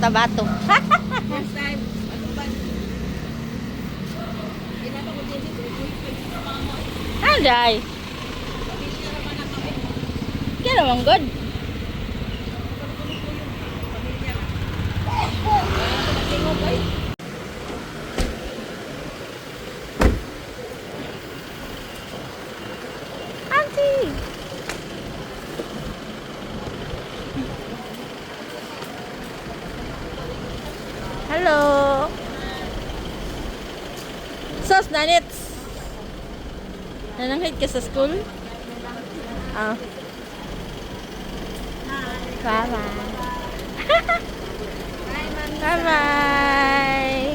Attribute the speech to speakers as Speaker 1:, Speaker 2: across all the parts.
Speaker 1: Cotabato.
Speaker 2: First time. Ano ba? Inato ko din dito.
Speaker 1: Anday.
Speaker 2: Pamilya naman na kami.
Speaker 1: Kaya naman good.
Speaker 2: Pamilya na. Tingog ay.
Speaker 1: Auntie. Hello. Sos, nanits. Nananghit ka sa school? Ah. Bye-bye. Bye-bye.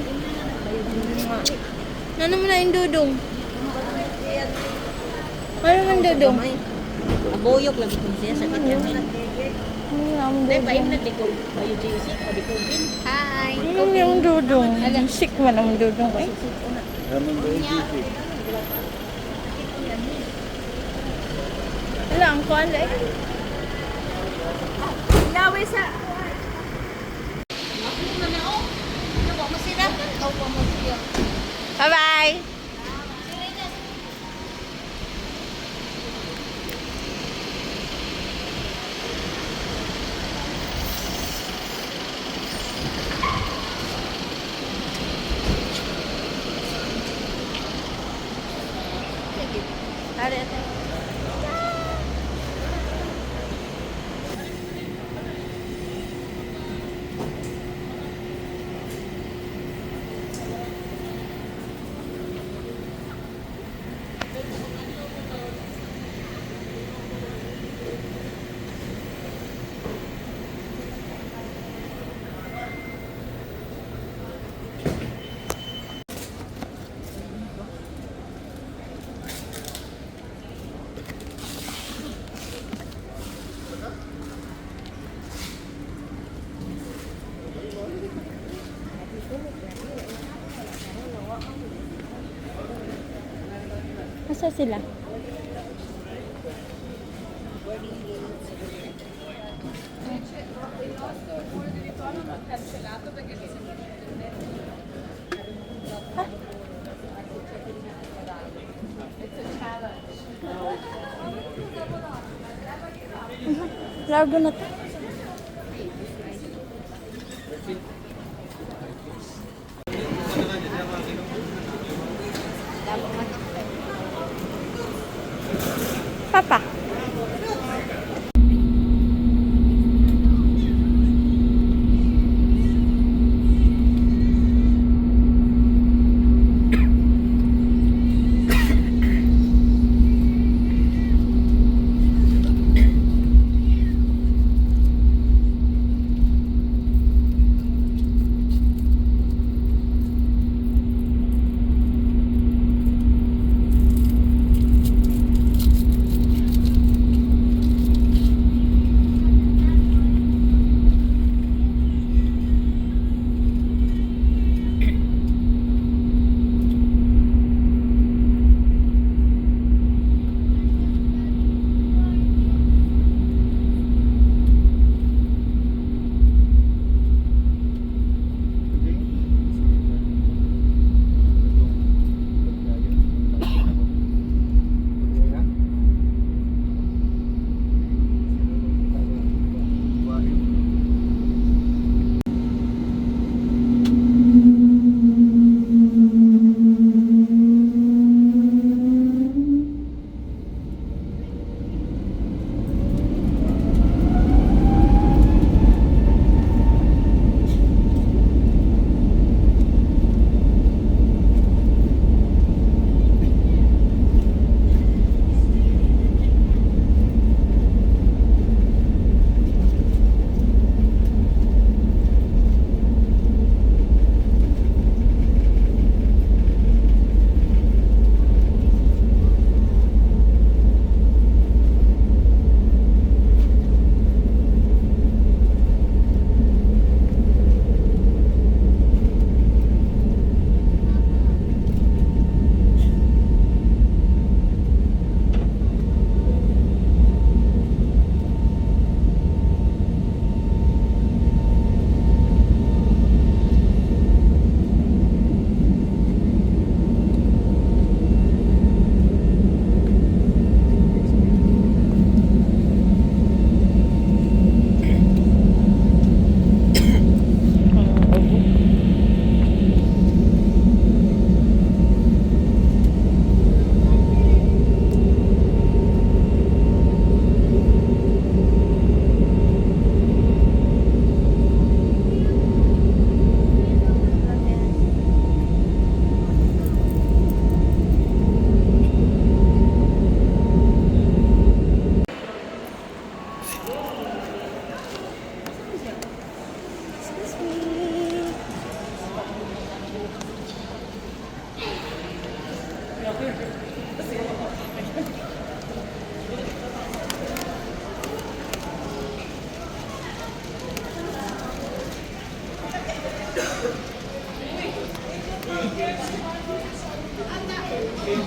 Speaker 1: Ano mo na yung dudong? Ano man dudong?
Speaker 2: Aboyok lang itong siya sa kanya.
Speaker 1: Hindi,
Speaker 2: Dahil pa yung naglikod. Bayo JC o di Covid. Hi.
Speaker 1: Ano yung dudong? Alam, sick man ang dudong. Ay, wala, ang kuwan eh.
Speaker 2: Laway sa...
Speaker 1: Bye-bye. Ada. Asa sila? Largo na to. Papa.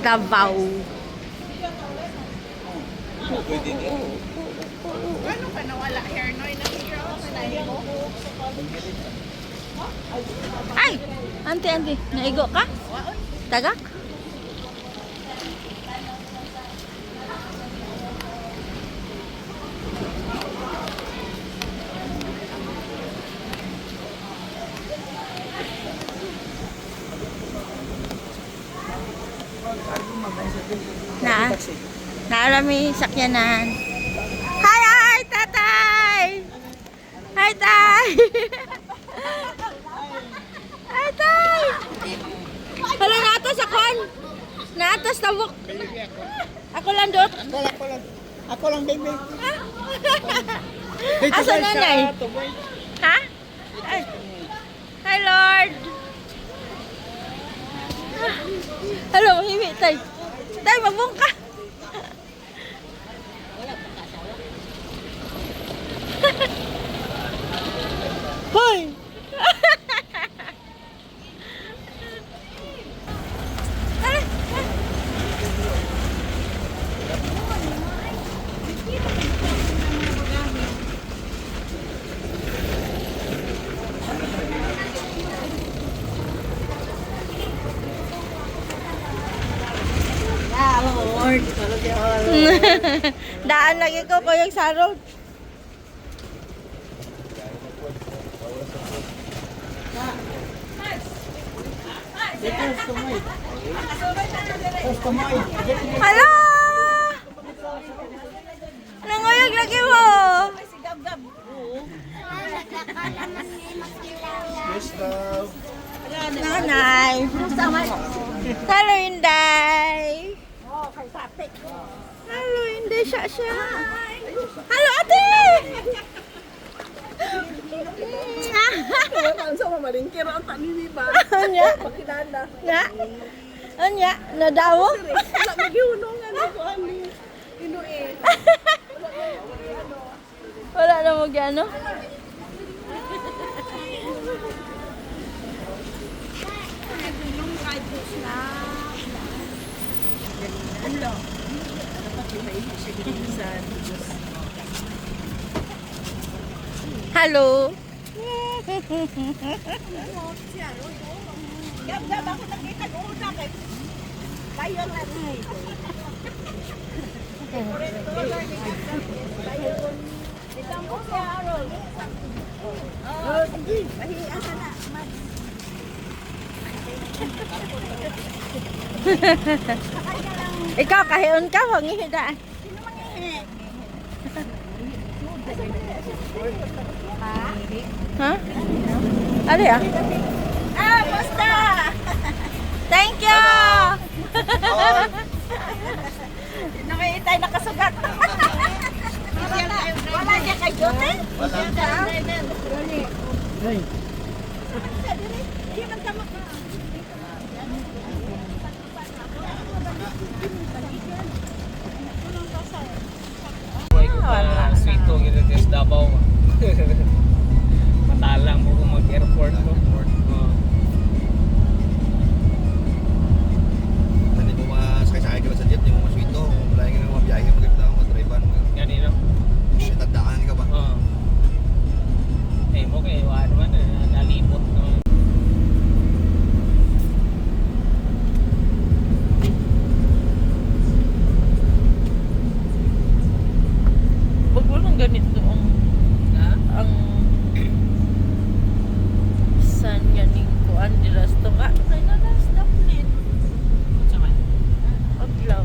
Speaker 1: Davao.
Speaker 2: Ano ka nawala? Hair noy na siya. Ano mo?
Speaker 1: Ay! Auntie, naigo ka? Tagak? Na? Naarami sakyanan. Hi, tatay! Hi, tay! Hi, tay! Hala, naatas akon! Naatas tabok! Ako lang doon.
Speaker 3: Ako lang, baby.
Speaker 1: Asa nanay? Ha? Ay. Hi, Lord! Hello, hiwi, tay. Tay, mabong ka! Hoy!
Speaker 2: Lord.
Speaker 1: Daan lagi ko ko yung sarong. Hala! Nanguyog lagi mo. Nanay. Hello, Inday. Hello, Inday siya. Hello, ate!
Speaker 3: Ang sama malingkir ang tanini ba?
Speaker 1: Anya?
Speaker 3: Pakilala.
Speaker 1: Nga? Anya? Nadawo?
Speaker 3: Wala maghiunongan ako ani. Inuin.
Speaker 1: Wala na mo gano? Hello.
Speaker 3: Gab ako nakita ko una kay Bayon na ni. Itang ko siya aron. Oh, sige. Ahi asa na.
Speaker 1: Ikaw, kahiyon ka, mangihida. Ha? Ano ya?
Speaker 3: Ah, basta.
Speaker 1: Thank you!
Speaker 3: Nakitay nakasugat. Wala niya kay Jote? Wala. Di man tama ka.
Speaker 4: Sweet to gitu tes Davao. Matalang mo kung mag-airport ko.
Speaker 5: Hindi mo masakay-sakay ka lang sa jet, hindi mo maswito. Wala yung mabiyahe, maganda ang madriban.
Speaker 4: Ganito.
Speaker 5: Tandaan ka ba?
Speaker 4: Eh mo kay wala naman nalipot naman.
Speaker 1: Wag mo lang ganito ang san yan yung kuan diras to ka. Ay na stop net.
Speaker 4: Saman.
Speaker 1: Aglaw.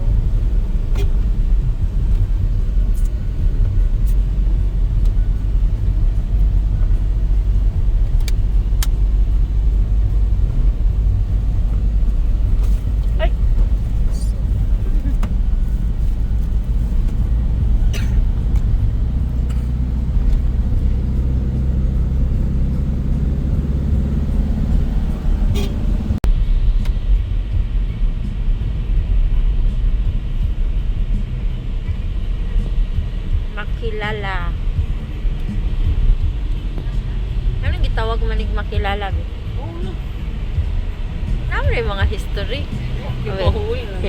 Speaker 1: Ay. Makilala. Anong gitawag manig makilala? Ano rin mga history?
Speaker 4: Giveaway lang.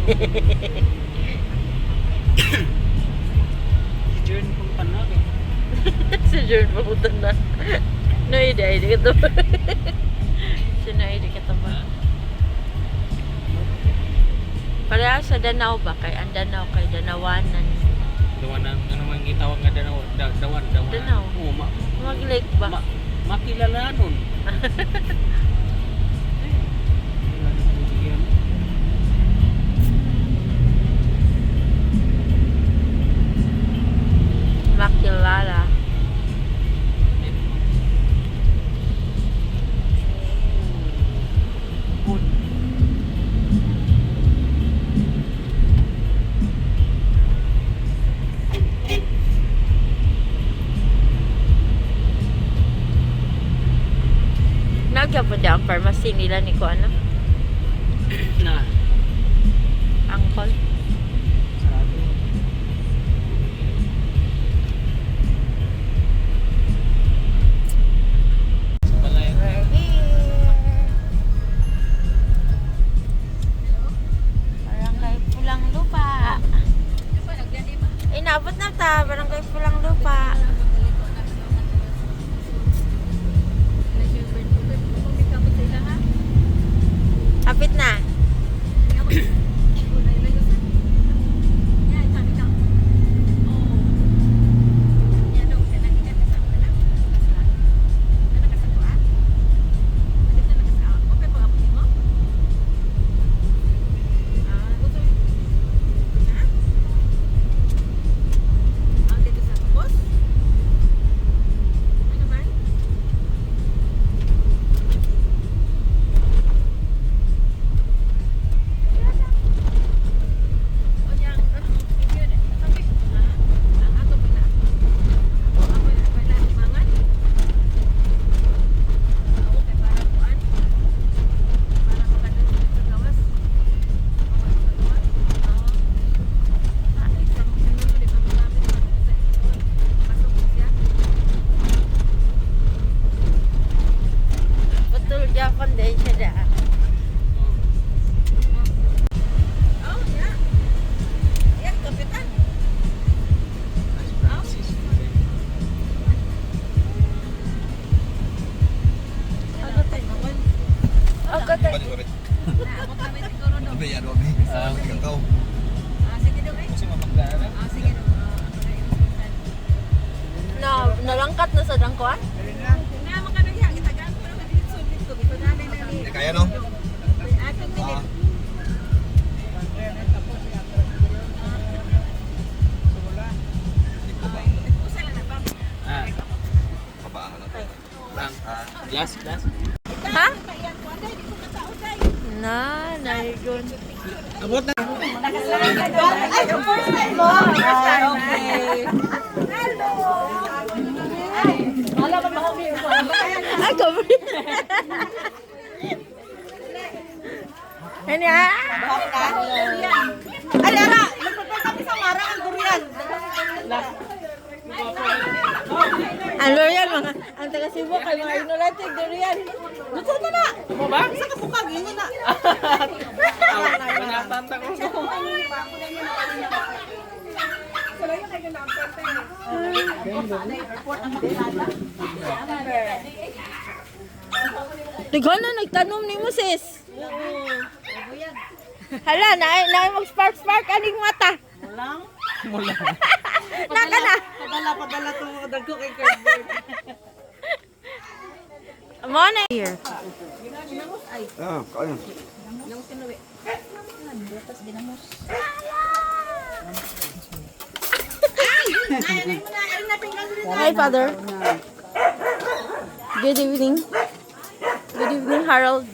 Speaker 4: Si Jern kung panag eh.
Speaker 1: Si Jern mabutan na. No, hindi ka to. Sino hindi ka to ba? Para sa Danau ba? Kay ang Danau, kay Danawanan.
Speaker 4: Dawanan, ano man gitawag nga dawan.
Speaker 1: Danaw.
Speaker 4: Oo,
Speaker 1: Mag-lake ba?
Speaker 4: makilala nun.
Speaker 1: Makilala. Nagyapon ang pharmacy nila ni ko ano?
Speaker 4: Na.
Speaker 1: Angkol.
Speaker 4: Sarado. Balay.
Speaker 1: Barangay Pulang Lupa. Inabot na ta, Barangay Pulang Lupa. Kapit na. Betul Japan deh siya.
Speaker 5: Balik ulit. Abi, ano abi? Ikaw.
Speaker 4: Kasi mapagdaanan.
Speaker 1: Nalangkat na sa dangkuan?
Speaker 5: Hindi kaya no? Ah.
Speaker 4: Ah,
Speaker 5: Kabaangan na to.
Speaker 4: lang. Glass.
Speaker 1: Ha? Narigon.
Speaker 4: Abot na.
Speaker 3: Ay, yung first time mo. Okay. Alam mo ba kami yung
Speaker 1: Ay, kabri. Ano ya?
Speaker 3: Ay, Lara, nagpapay kami sa Mara ang durian.
Speaker 1: Ano yan mga? Ang taga Cebu kay mga ignorantic durian.
Speaker 3: Gusto na na. Mo ba? Sa kapukag, yun na.
Speaker 4: Pinatanta ko.
Speaker 1: Tigon na nagtanom ni mo sis. Hala, na mag-spark aning mata.
Speaker 4: Mula.
Speaker 1: Naka na.
Speaker 3: Padala to dagko kay cardboard.
Speaker 1: Mo na here.
Speaker 5: Ah, kaya.
Speaker 1: Hi, Father. Good evening. Good evening, Harold.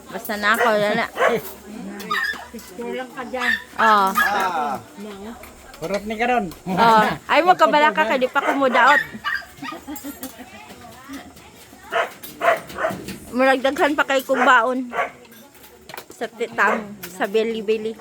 Speaker 1: Basta na ako, wala.
Speaker 3: Kulang ka dyan.
Speaker 1: Oh.
Speaker 5: Ah.
Speaker 4: Harap ni karon.
Speaker 1: Oh. Ay mo kabala ka kay di pa ko mudaot. Murag daghan pa kay kung baon. Sa titang, sa beli-beli.